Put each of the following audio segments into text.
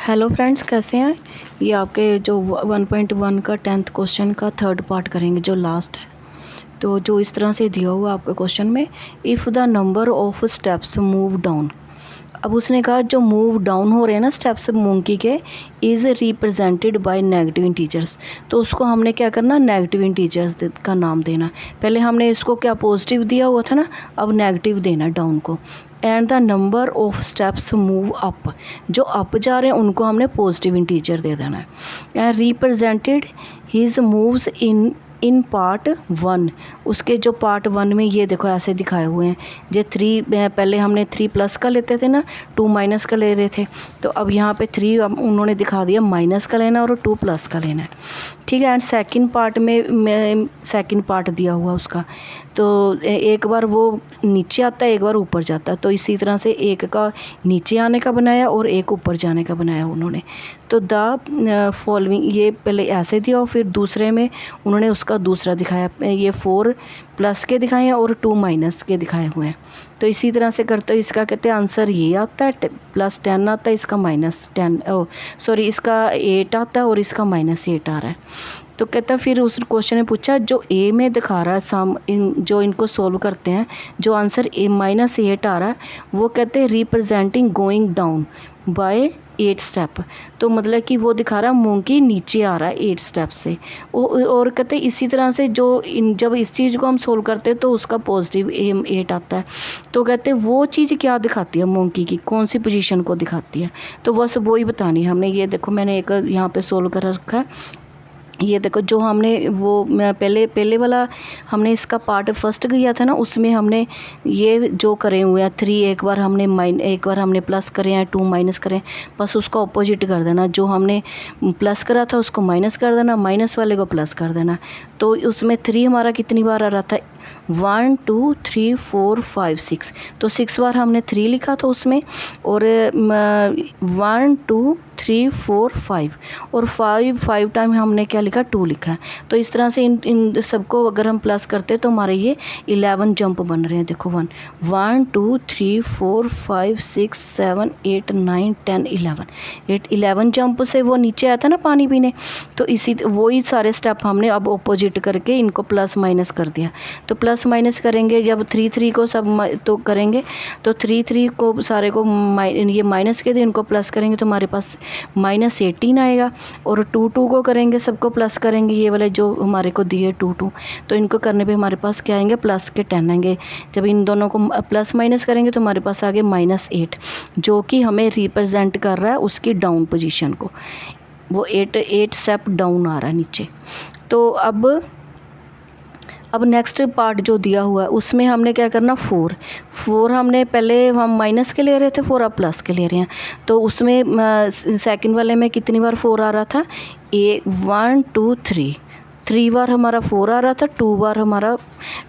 Hello friends, कैसे हैं। ये आपके जो 1.1 का 10th क्वेश्चन का थर्ड पार्ट करेंगे, जो लास्ट है। तो जो इस तरह से दिया हुआ आपके क्वेश्चन में, if the number of steps move down. अब उसने कहा जो मूव डाउन हो रहे हैं ना स्टेप्स मंकी के, is represented by negative integers. तो उसको हमने क्या करना, नेगेटिव इंटीजर्स का नाम देना। पहले हमने इसको क्या पॉजिटिव दिया हुआ था ना, अब नेगेटिव देना डाउन को। And the number of steps move up, जो अप जा रहे हैं उनको हमने पॉजिटिव इंटीजर दे देना है। And represented his moves in part 1, उसके जो पार्ट 1 में ये देखो ऐसे दिखाए हुए हैं। ये 3, पहले हमने 3 प्लस का लेते थे ना, 2 माइनस का ले रहे थे। तो अब यहाँ पे 3 उन्होंने दिखा दिया माइनस का लेना और 2 प्लस का लेना है, ठीक है। एंड सेकंड पार्ट में सेकंड पार्ट दिया हुआ उसका, तो एक बार वो नीचे आता है, एक बार ऊपर जाता है। तो इसी तरह से एक का नीचे आने का बनाया और एक ऊपर जाने का बनाया उन्होंने। तो द फॉलोइंग, ये पहले ऐसे दिया और फिर दूसरे में उन्होंने उसका दूसरा दिखाया। ये 4 प्लस के दिखाए हैं और 2 माइनस के दिखाए हुए हैं। तो इसी तरह से करते हो, इसका कहते हैं आंसर ये आता है, +10 आता है, इसका -10 सॉरी इसका 8 आता है और इसका -8 आ रहा है। तो कहता फिर उस क्वेश्चन ने पूछा जो ए में दिखा रहा है जो इनको सोल्व करते हैं, जो आंसर -8 आ रहा है, वो कहते हैं representing going down by 8 step. तो मतलब कि वो दिखा रहा है मंकी नीचे आ रहा है 8 स्टेप से। और कहते हैं इसी तरह से जब इस चीज़ को हम सोल्व करते हैं तो उसका पॉजिटिव 8 आता है। तो कहते हैं वो चीज़ क्या दिखाती है मंकी की, कौन सी पोजीशन को दिखाती है। तो बस वो ही बतानी है हमने। ये देखो मैंने एक यहाँ पे सोल्व कर रखा है। ये देखो जो हमने वो पहले वाला हमने इसका पार्ट फर्स्ट किया था ना, उसमें हमने ये जो करे हुए हैं 3, एक बार हमने प्लस करे हैं, 2 माइनस करें। बस उसका ऑपोजिट कर देना, जो हमने प्लस करा था उसको माइनस कर देना, माइनस वाले को प्लस कर देना। तो उसमें 3 हमारा कितनी बार आ रहा था, 1 2 3 4 5 6। तो 6 बार हमने 3 लिखा था उसमें, और 1 2 3 4 5 और 5 टाइम हमने क्या लिखा, 2 लिखा है। तो इस तरह से इन सबको अगर हम प्लस करते हैं तो हमारे ये 11 जंप बन रहे हैं। देखो 1 2 3 4 5 6 7 8 9 10 11 जंप से वो नीचे आया था ना पानी पीने। तो इसी वही सारे स्टेप हमने अब ऑपोजिट करके इनको प्लस माइनस कर दिया। तो प्लस माइनस करेंगे जब 3 को सब तो करेंगे, तो 3 को सारे को ये माइनस के, तो इनको प्लस करेंगे तो हमारे पास -18 आएगा। और 2 को करेंगे, सबको प्लस करेंगे, ये वाले जो हमारे को दिए 2 तो इनको करने पे हमारे पास क्या आएंगे, प्लस के 10 आएंगे। जब इन दोनों को प्लस माइनस करेंगे तो हमारे पास आगे -8, जो कि हमें रिप्रेजेंट कर रहा है उसकी डाउन पोजीशन को। वो 8 स्टेप डाउन आ रहा है नीचे। तो अब नेक्स्ट पार्ट जो दिया हुआ है उसमें हमने क्या करना, 4 हमने पहले हम माइनस के ले रहे थे, 4 अब प्लस के ले रहे हैं। तो उसमें सेकंड वाले में कितनी बार 4 आ रहा था, 1 2 3 बार हमारा 4 आ रहा था, 2 बार हमारा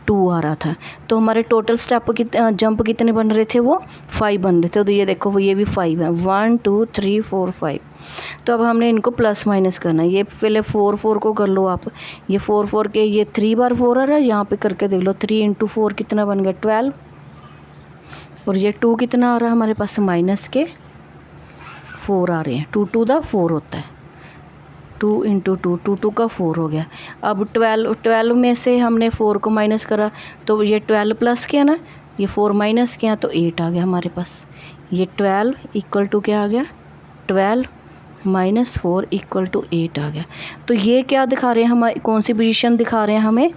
2 आ रहा था। तो हमारे टोटल स्टेप जंप कितने बन रहे थे, वो 5 बन रहे थे। तो ये देखो ये भी 5 है, 1 2 3 4 5। तो अब हमने इनको प्लस माइनस करना है। ये पहले 4 को कर लो आप, ये 4 के ये 3 बार 4 आ रहा है, यहाँ पे करके देख लो 3 × 4 कितना बन गया, 12। और ये 2 कितना आ रहा है हमारे पास, माइनस के 4 आ रहे हैं, 2 2 द 4 होता है, 2 × 2 2 का 4 हो गया। अब 12 में से हमने 4 को माइनस करा, तो ये 12 प्लस किया ना, ये 4 माइनस किया तो 8 आ गया हमारे पास। ये 12 इक्वल टू क्या आ गया, 12 -4 इक्वल टू 8 आ गया। तो ये क्या दिखा रहे हैं, हमारी कौन सी पोजीशन दिखा रहे हैं हमें,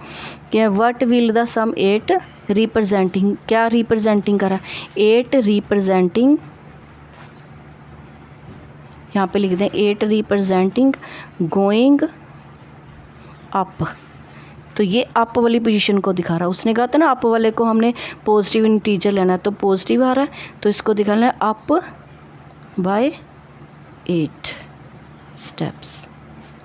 कि what will the sum 8 representing, क्या रिप्रेजेंटिंग करा, 8 रिप्रेजेंटिंग, यहाँ पे लिख दें 8 रिप्रेजेंटिंग गोइंग अप। तो ये अप वाली पोजीशन को दिखा रहा है। उसने कहा था ना अप वाले को हमने पॉजिटिव इंटीजर लेना है, तो पॉजिटिव आ रहा है, तो इसको दिखाना है अप बाय 8 स्टेप्स।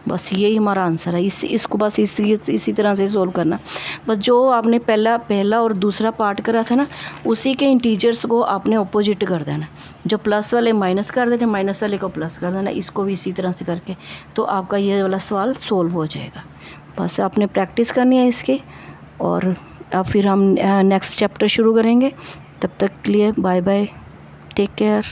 बस यही हमारा आंसर है। इसको बस इसी तरह से सोल्व करना। बस जो आपने पहला और दूसरा पार्ट करा था ना, उसी के इंटीजर्स को आपने ऑपोजिट कर देना। जो प्लस वाले माइनस कर देना, माइनस वाले को प्लस कर देना, इसको भी इसी तरह से करके तो आपका ये वाला सवाल सोल्व हो जाएगा। बस आपने प्रैक्टिस करनी है इसकी, और अब फिर हम नेक्स्ट चैप्टर शुरू करेंगे। तब तक के लिए बाय बाय, टेक केयर।